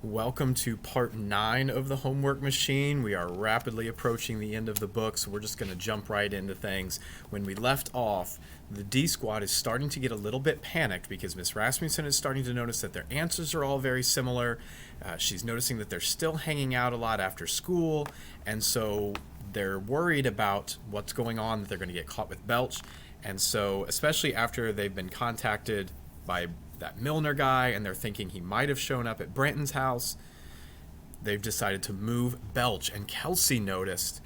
Welcome to part 9 of the homework machine. We are rapidly approaching the end of the book, so we're just going to jump right into things. When we left off, the D Squad is starting to get a little bit panicked because Miss Rasmussen is starting to notice that their answers are all very similar. She's noticing that they're still hanging out a lot after school, and so they're worried about what's going on, that they're going to get caught with Belch. And so, especially after they've been contacted by that Milner guy, and they're thinking he might have shown up at Brenton's house, they've decided to move Belch. And Kelsey noticed,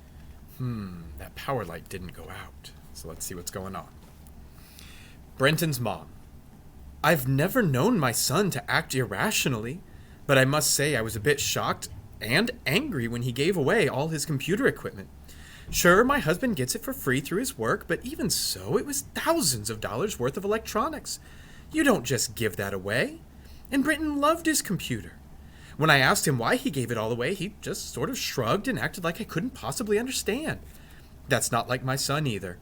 that power light didn't go out. So let's see what's going on. Brenton's mom. I've never known my son to act irrationally, but I must say I was a bit shocked and angry when he gave away all his computer equipment. Sure, my husband gets it for free through his work, but even so, it was thousands of dollars worth of electronics. You don't just give that away. And Brenton loved his computer. When I asked him why he gave it all away, he just sort of shrugged and acted like I couldn't possibly understand. That's not like my son either.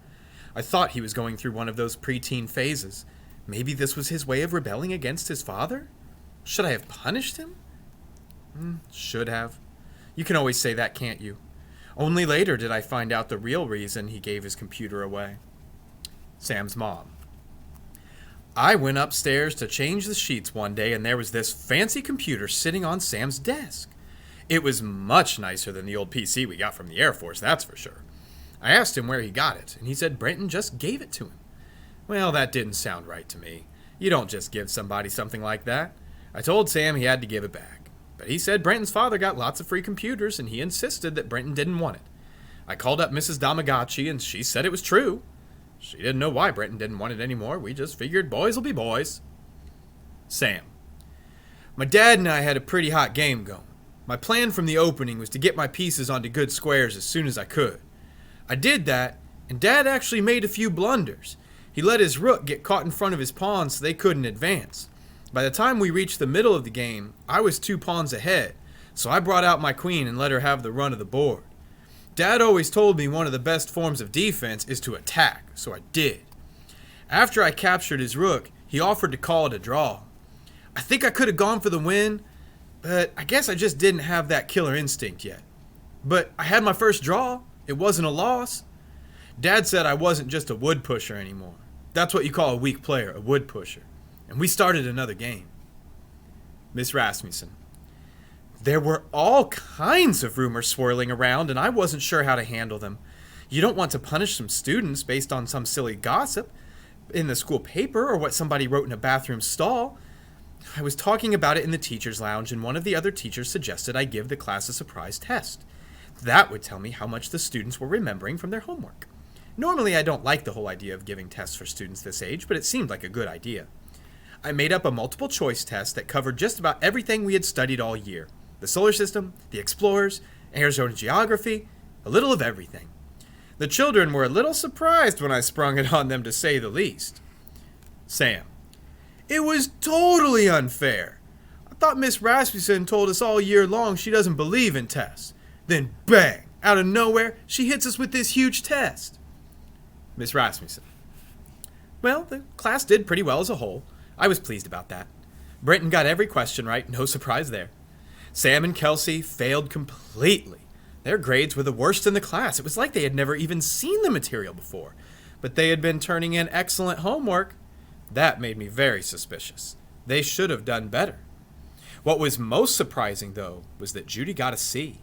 I thought he was going through one of those preteen phases. Maybe this was his way of rebelling against his father? Should I have punished him? Should have. You can always say that, can't you? Only later did I find out the real reason he gave his computer away. Sam's mom. I went upstairs to change the sheets one day, and there was this fancy computer sitting on Sam's desk. It was much nicer than the old PC we got from the Air Force, that's for sure. I asked him where he got it, and he said Brenton just gave it to him. Well, that didn't sound right to me. You don't just give somebody something like that. I told Sam he had to give it back, but he said Brenton's father got lots of free computers, and he insisted that Brenton didn't want it. I called up Mrs. Damagacci, and she said it was true. She didn't know why Brenton didn't want it anymore. We just figured boys will be boys. Sam. My dad and I had a pretty hot game going. My plan from the opening was to get my pieces onto good squares as soon as I could. I did that, and Dad actually made a few blunders. He let his rook get caught in front of his pawn so they couldn't advance. By the time we reached the middle of the game, I was 2 pawns ahead, so I brought out my queen and let her have the run of the board. Dad always told me one of the best forms of defense is to attack, so I did. After I captured his rook, he offered to call it a draw. I think I could have gone for the win, but I guess I just didn't have that killer instinct yet. But I had my first draw. It wasn't a loss. Dad said I wasn't just a wood pusher anymore. That's what you call a weak player, a wood pusher. And we started another game. Miss Rasmussen. There were all kinds of rumors swirling around, and I wasn't sure how to handle them. You don't want to punish some students based on some silly gossip in the school paper or what somebody wrote in a bathroom stall. I was talking about it in the teacher's lounge, and one of the other teachers suggested I give the class a surprise test. That would tell me how much the students were remembering from their homework. Normally, I don't like the whole idea of giving tests for students this age, but it seemed like a good idea. I made up a multiple choice test that covered just about everything we had studied all year. The solar system, the explorers, Arizona geography, a little of everything. The children were a little surprised when I sprung it on them, to say the least. Sam. It was totally unfair. I thought Miss Rasmussen told us all year long she doesn't believe in tests. Then bang, out of nowhere, she hits us with this huge test. Miss Rasmussen. Well, the class did pretty well as a whole. I was pleased about that. Brenton got every question right, no surprise there. Sam and Kelsey failed completely. Their grades were the worst in the class. It was like they had never even seen the material before. But they had been turning in excellent homework. That made me very suspicious. They should have done better. What was most surprising, though, was that Judy got a C.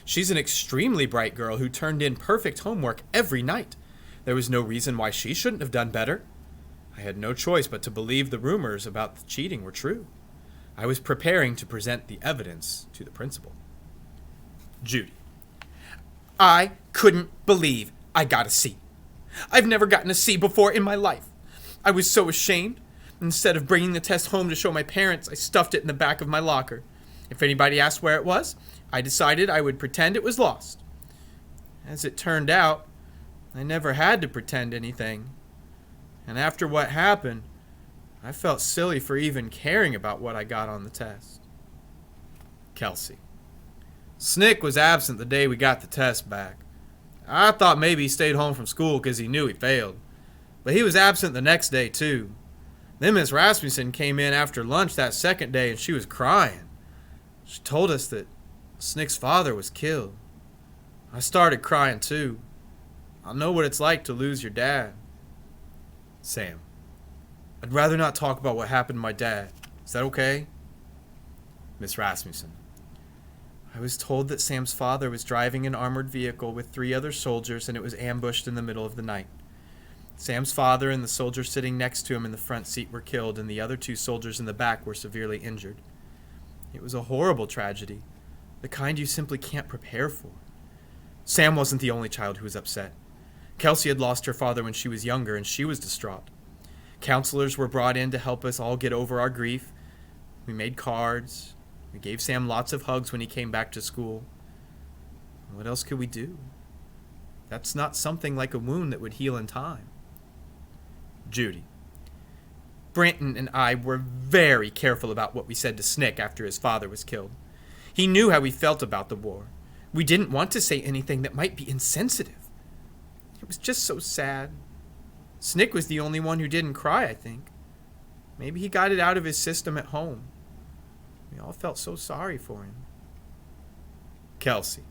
She's an extremely bright girl who turned in perfect homework every night. There was no reason why she shouldn't have done better. I had no choice but to believe the rumors about the cheating were true. I was preparing to present the evidence to the principal. Judy. I couldn't believe I got a C. I've never gotten a C before in my life. I was so ashamed. Instead of bringing the test home to show my parents, I stuffed it in the back of my locker. If anybody asked where it was, I decided I would pretend it was lost. As it turned out, I never had to pretend anything. And after what happened, I felt silly for even caring about what I got on the test. Kelsey. Snick was absent the day we got the test back. I thought maybe he stayed home from school because he knew he failed. But he was absent the next day, too. Then Miss Rasmussen came in after lunch that second day, and she was crying. She told us that Snick's father was killed. I started crying too. I know what it's like to lose your dad. Sam. I'd rather not talk about what happened to my dad. Is that okay? Miss Rasmussen. I was told that Sam's father was driving an armored vehicle with 3 other soldiers and it was ambushed in the middle of the night. Sam's father and the soldier sitting next to him in the front seat were killed and the other 2 soldiers in the back were severely injured. It was a horrible tragedy, the kind you simply can't prepare for. Sam wasn't the only child who was upset. Kelsey had lost her father when she was younger and she was distraught. Counselors were brought in to help us all get over our grief. We made cards. We gave Sam lots of hugs when he came back to school. What else could we do? That's not something like a wound that would heal in time. Judy. Brenton and I were very careful about what we said to Snick after his father was killed. He knew how we felt about the war. We didn't want to say anything that might be insensitive. It was just so sad. Snick was the only one who didn't cry, I think. Maybe he got it out of his system at home. We all felt so sorry for him. Kelsey.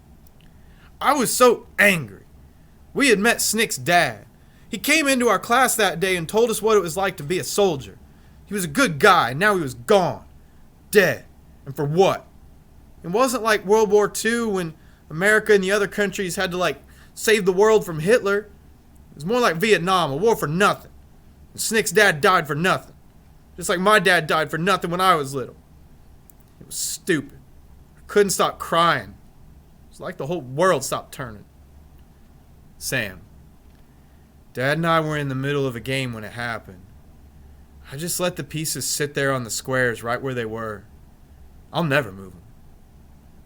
I was so angry. We had met Snick's dad. He came into our class that day and told us what it was like to be a soldier. He was a good guy, and now he was gone. Dead. And for what? It wasn't like World War II when America and the other countries had to, save the world from Hitler. It was more like Vietnam, a war for nothing. And Snick's dad died for nothing. Just like my dad died for nothing when I was little. It was stupid. I couldn't stop crying. It was like the whole world stopped turning. Sam. Dad and I were in the middle of a game when it happened. I just let the pieces sit there on the squares right where they were. I'll never move them.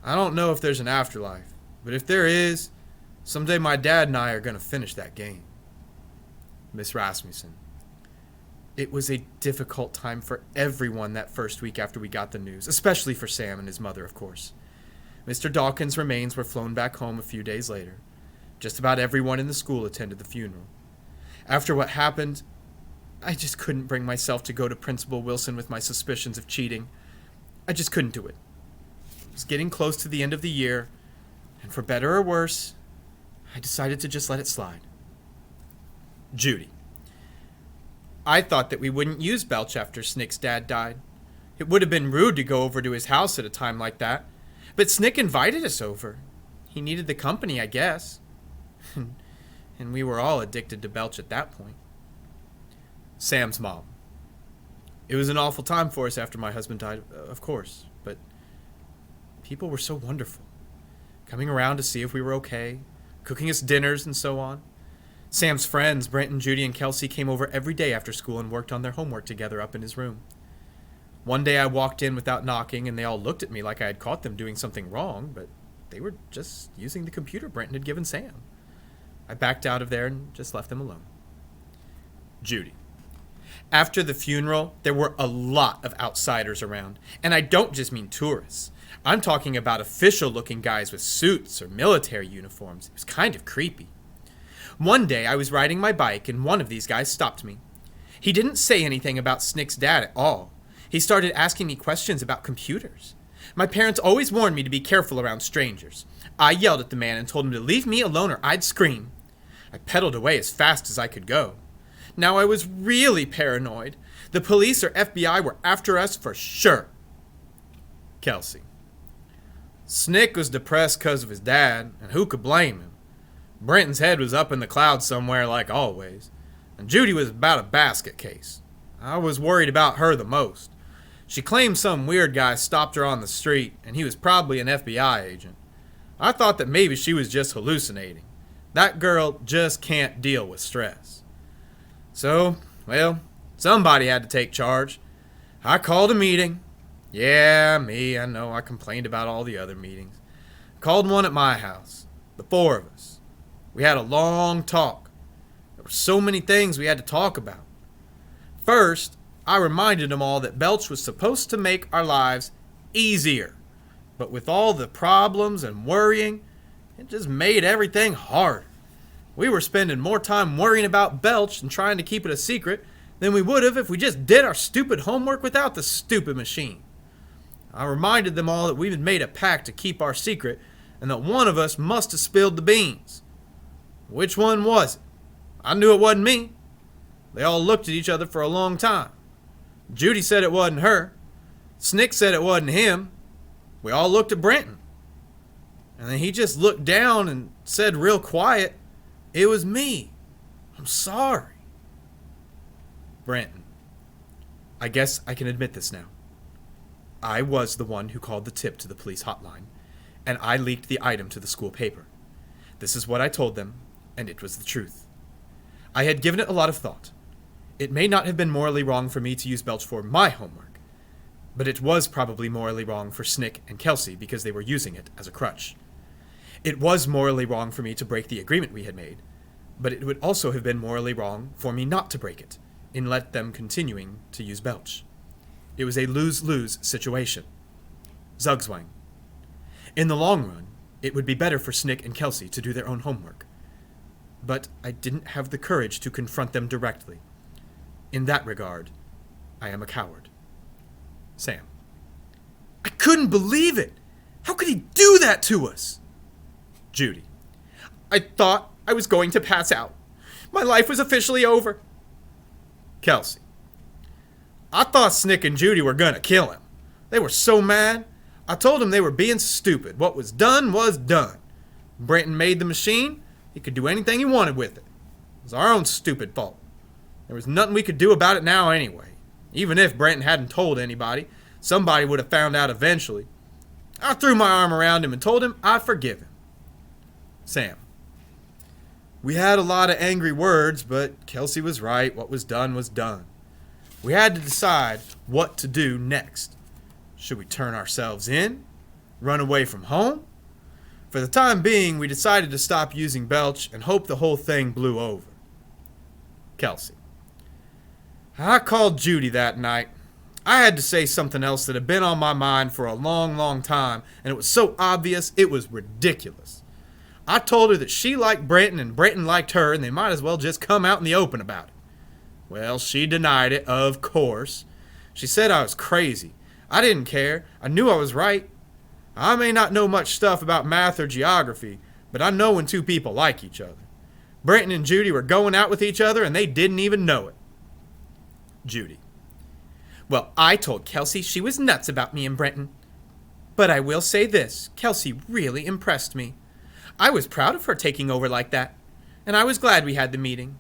I don't know if there's an afterlife, but if there is, someday my dad and I are going to finish that game. Miss Rasmussen. It was a difficult time for everyone that first week after we got the news, especially for Sam and his mother, of course. Mr. Dawkins' remains were flown back home a few days later. Just about everyone in the school attended the funeral. After what happened, I just couldn't bring myself to go to Principal Wilson with my suspicions of cheating. I just couldn't do it. It was getting close to the end of the year, and for better or worse, I decided to just let it slide. Judy. I thought that we wouldn't use Belch after Snick's dad died. It would have been rude to go over to his house at a time like that, but Snick invited us over. He needed the company, I guess. And we were all addicted to Belch at that point. Sam's mom. It was an awful time for us after my husband died, of course, but people were so wonderful. Coming around to see if we were okay, cooking us dinners and so on. Sam's friends, Brenton, Judy, and Kelsey, came over every day after school and worked on their homework together up in his room. One day I walked in without knocking, and they all looked at me like I had caught them doing something wrong, but they were just using the computer Brenton had given Sam. I backed out of there and just left them alone. Judy. After the funeral, there were a lot of outsiders around, and I don't just mean tourists. I'm talking about official-looking guys with suits or military uniforms. It was kind of creepy. One day, I was riding my bike, and one of these guys stopped me. He didn't say anything about Snick's dad at all. He started asking me questions about computers. My parents always warned me to be careful around strangers. I yelled at the man and told him to leave me alone or I'd scream. I pedaled away as fast as I could go. Now I was really paranoid. The police or FBI were after us for sure. Kelsey. Snick was depressed because of his dad, and who could blame him? Brenton's head was up in the clouds somewhere like always, and Judy was about a basket case. I was worried about her the most. She claimed some weird guy stopped her on the street, and he was probably an FBI agent. I thought that maybe she was just hallucinating. That girl just can't deal with stress. So, somebody had to take charge. I called a meeting. Yeah, me, I know, I complained about all the other meetings. Called one at my house. The 4 of us. We had a long talk. There were so many things we had to talk about. First, I reminded them all that Belch was supposed to make our lives easier. But with all the problems and worrying, it just made everything hard. We were spending more time worrying about Belch and trying to keep it a secret than we would have if we just did our stupid homework without the stupid machine. I reminded them all that we had made a pact to keep our secret and that one of us must have spilled the beans. Which one was it? I knew it wasn't me. They all looked at each other for a long time. Judy said it wasn't her. Snick said it wasn't him. We all looked at Brenton. And then he just looked down and said real quiet, "It was me. I'm sorry." Brenton, I guess I can admit this now. I was the one who called the tip to the police hotline, and I leaked the item to the school paper. This is what I told them, and it was the truth. I had given it a lot of thought. It may not have been morally wrong for me to use Belch for my homework, but it was probably morally wrong for Snick and Kelsey because they were using it as a crutch. It was morally wrong for me to break the agreement we had made, but it would also have been morally wrong for me not to break it and let them continuing to use Belch. It was a lose-lose situation. Zugzwang. In the long run, it would be better for Snick and Kelsey to do their own homework. But I didn't have the courage to confront them directly. In that regard, I am a coward. Sam. I couldn't believe it! How could he do that to us? Judy. I thought I was going to pass out. My life was officially over. Kelsey. I thought Snick and Judy were gonna kill him. They were so mad. I told them they were being stupid. What was done was done. Brenton made the machine. He could do anything he wanted with it. It was our own stupid fault. There was nothing we could do about it now anyway. Even if Brenton hadn't told anybody, somebody would have found out eventually. I threw my arm around him and told him I forgive him. Sam. We had a lot of angry words, but Kelsey was right. What was done was done. We had to decide what to do next. Should we turn ourselves in? Run away from home? For the time being, we decided to stop using Belch and hope the whole thing blew over. Kelsey. I called Judy that night. I had to say something else that had been on my mind for a long, long time, and it was so obvious it was ridiculous. I told her that she liked Brenton and Brenton liked her, and they might as well just come out in the open about it. Well, she denied it, of course. She said I was crazy. I didn't care. I knew I was right. I may not know much stuff about math or geography, but I know when two people like each other. Brenton and Judy were going out with each other, and they didn't even know it. Judy. Well, I told Kelsey she was nuts about me and Brenton. But I will say this, Kelsey really impressed me. I was proud of her taking over like that, and I was glad we had the meeting.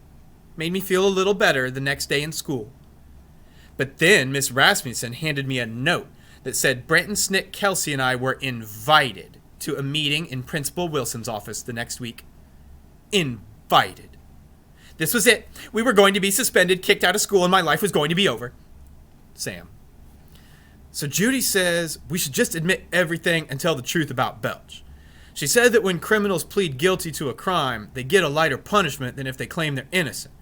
Made me feel a little better the next day in school. But then Miss Rasmussen handed me a note that said Brenton, Snick, Kelsey, and I were invited to a meeting in Principal Wilson's office the next week. Invited. This was it. We were going to be suspended, kicked out of school, and my life was going to be over. Sam. So Judy says we should just admit everything and tell the truth about Belch. She said that when criminals plead guilty to a crime, they get a lighter punishment than if they claim they're innocent.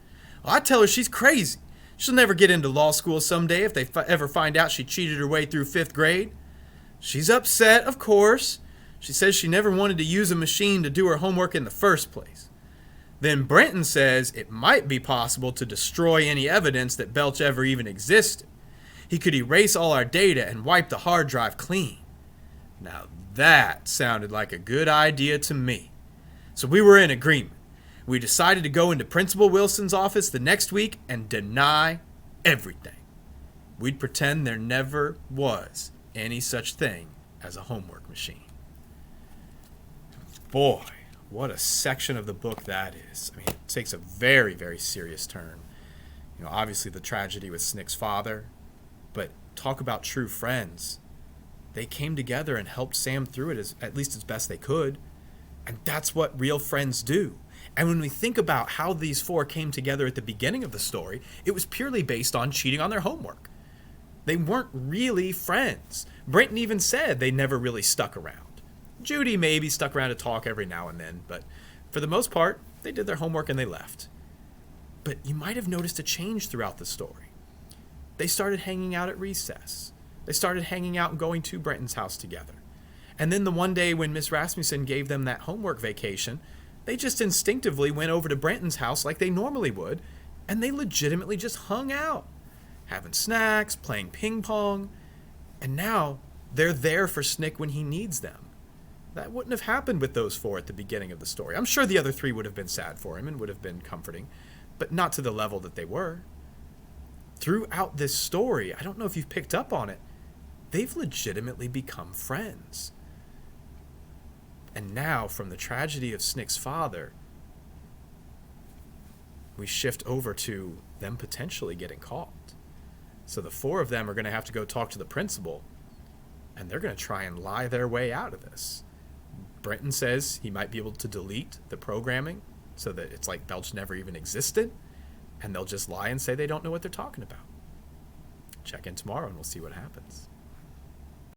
Well, I tell her she's crazy. She'll never get into law school someday if they ever find out she cheated her way through 5th grade. She's upset, of course. She says she never wanted to use a machine to do her homework in the first place. Then Brenton says it might be possible to destroy any evidence that Belch ever even existed. He could erase all our data and wipe the hard drive clean. Now that sounded like a good idea to me. So we were in agreement. We decided to go into Principal Wilson's office the next week and deny everything. We'd pretend there never was any such thing as a homework machine. Boy, what a section of the book that is. I mean, it takes a very, very serious turn. You know, obviously the tragedy with Snick's father, but talk about true friends. They came together and helped Sam through it at least as best they could. And that's what real friends do. And when we think about how these four came together at the beginning of the story, it was purely based on cheating on their homework. They weren't really friends. Brenton even said they never really stuck around. Judy maybe stuck around to talk every now and then, but for the most part, they did their homework and they left. But you might have noticed a change throughout the story. They started hanging out at recess. They started hanging out and going to Brenton's house together. And then the one day when Miss Rasmussen gave them that homework vacation, they just instinctively went over to Brenton's house like they normally would, and they legitimately just hung out, having snacks, playing ping pong, and now They're there for Snick when he needs them. That wouldn't have happened with those four at the beginning of the story. I'm sure the other three would have been sad for him and would have been comforting, but not to the level that they were. Throughout this story, I don't know if you've picked up on it, they've legitimately become friends. And now, from the tragedy of Snick's father, we shift over to them potentially getting caught. So the four of them are going to have to go talk to the principal, and they're going to try and lie their way out of this. Brenton says he might be able to delete the programming so that it's like Belch never even existed, and they'll just lie and say they don't know what they're talking about. Check in tomorrow and we'll see what happens.